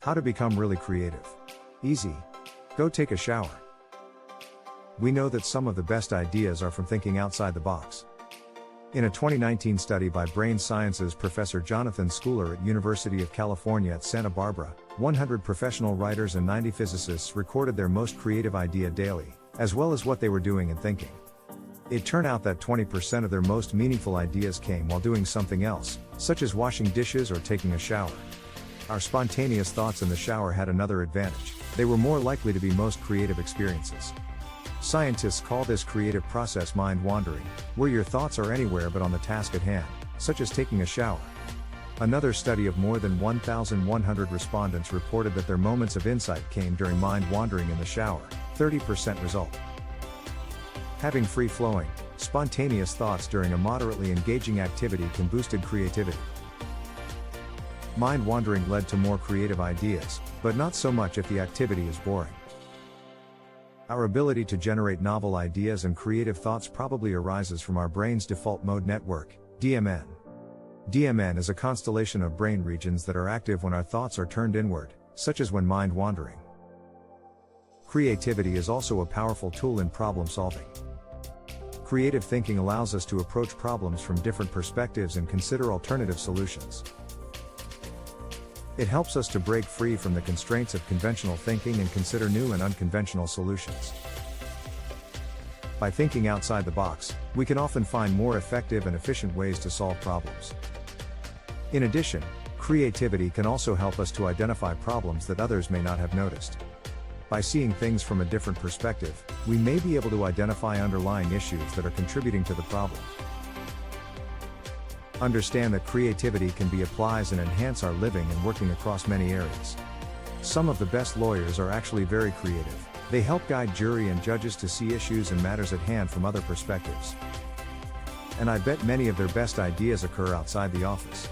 How to become really creative. Easy. Go take a shower. We know that some of the best ideas are from thinking outside the box. In a 2019 study by brain sciences professor Jonathan Schooler at University of California at Santa Barbara, 100 professional writers and 90 physicists recorded their most creative idea daily, as well as what they were doing and thinking. It turned out that 20% of their most meaningful ideas came while doing something else, such as washing dishes or taking a shower. Our spontaneous thoughts in the shower had another advantage: they were more likely to be most creative experiences. Scientists call this creative process mind wandering, where your thoughts are anywhere but on the task at hand, such as taking a shower. Another study of more than 1,100 respondents reported that their moments of insight came during mind wandering in the shower, 30% result. Having free-flowing, spontaneous thoughts during a moderately engaging activity can boost creativity. Mind wandering led to more creative ideas, but not so much if the activity is boring. Our ability to generate novel ideas and creative thoughts probably arises from our brain's default mode network, DMN. DMN is a constellation of brain regions that are active when our thoughts are turned inward, such as when mind wandering. Creativity is also a powerful tool in problem solving. Creative thinking allows us to approach problems from different perspectives and consider alternative solutions. It helps us to break free from the constraints of conventional thinking and consider new and unconventional solutions. By thinking outside the box, we can often find more effective and efficient ways to solve problems. In addition, creativity can also help us to identify problems that others may not have noticed. By seeing things from a different perspective, we may be able to identify underlying issues that are contributing to the problem. Understand that creativity can be applied and enhance our living and working across many areas. Some of the best lawyers are actually very creative. They help guide jury and judges to see issues and matters at hand from other perspectives. And I bet many of their best ideas occur outside the office.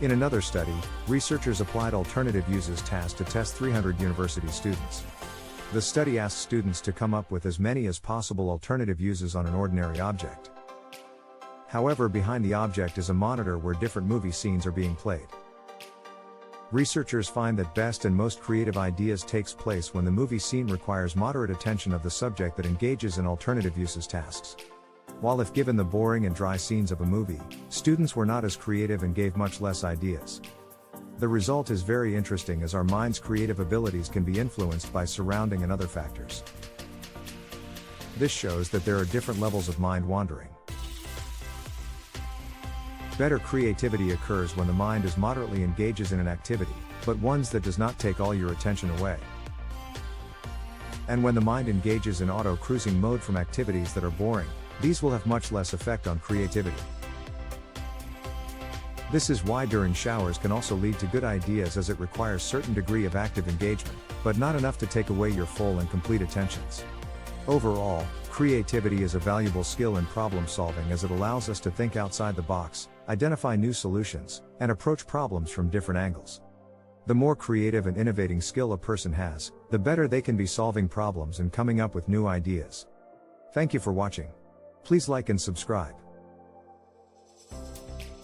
In another study, researchers applied alternative uses task to test 300 university students. The study asked students to come up with as many as possible alternative uses on an ordinary object. However, behind the object is a monitor where different movie scenes are being played. Researchers find that best and most creative ideas takes place when the movie scene requires moderate attention of the subject that engages in alternative uses tasks. While if given the boring and dry scenes of a movie, students were not as creative and gave much less ideas. The result is very interesting, as our mind's creative abilities can be influenced by surrounding and other factors. This shows that there are different levels of mind wandering. Better creativity occurs when the mind is moderately engages in an activity, but ones that does not take all your attention away. And when the mind engages in auto-cruising mode from activities that are boring, these will have much less effect on creativity. This is why during showers can also lead to good ideas, as it requires certain degree of active engagement, but not enough to take away your full and complete attentions. Overall, creativity is a valuable skill in problem solving, as it allows us to think outside the box, identify new solutions, and approach problems from different angles. The more creative and innovating skill a person has, the better they can be solving problems and coming up with new ideas. Thank you for watching. Please like and subscribe.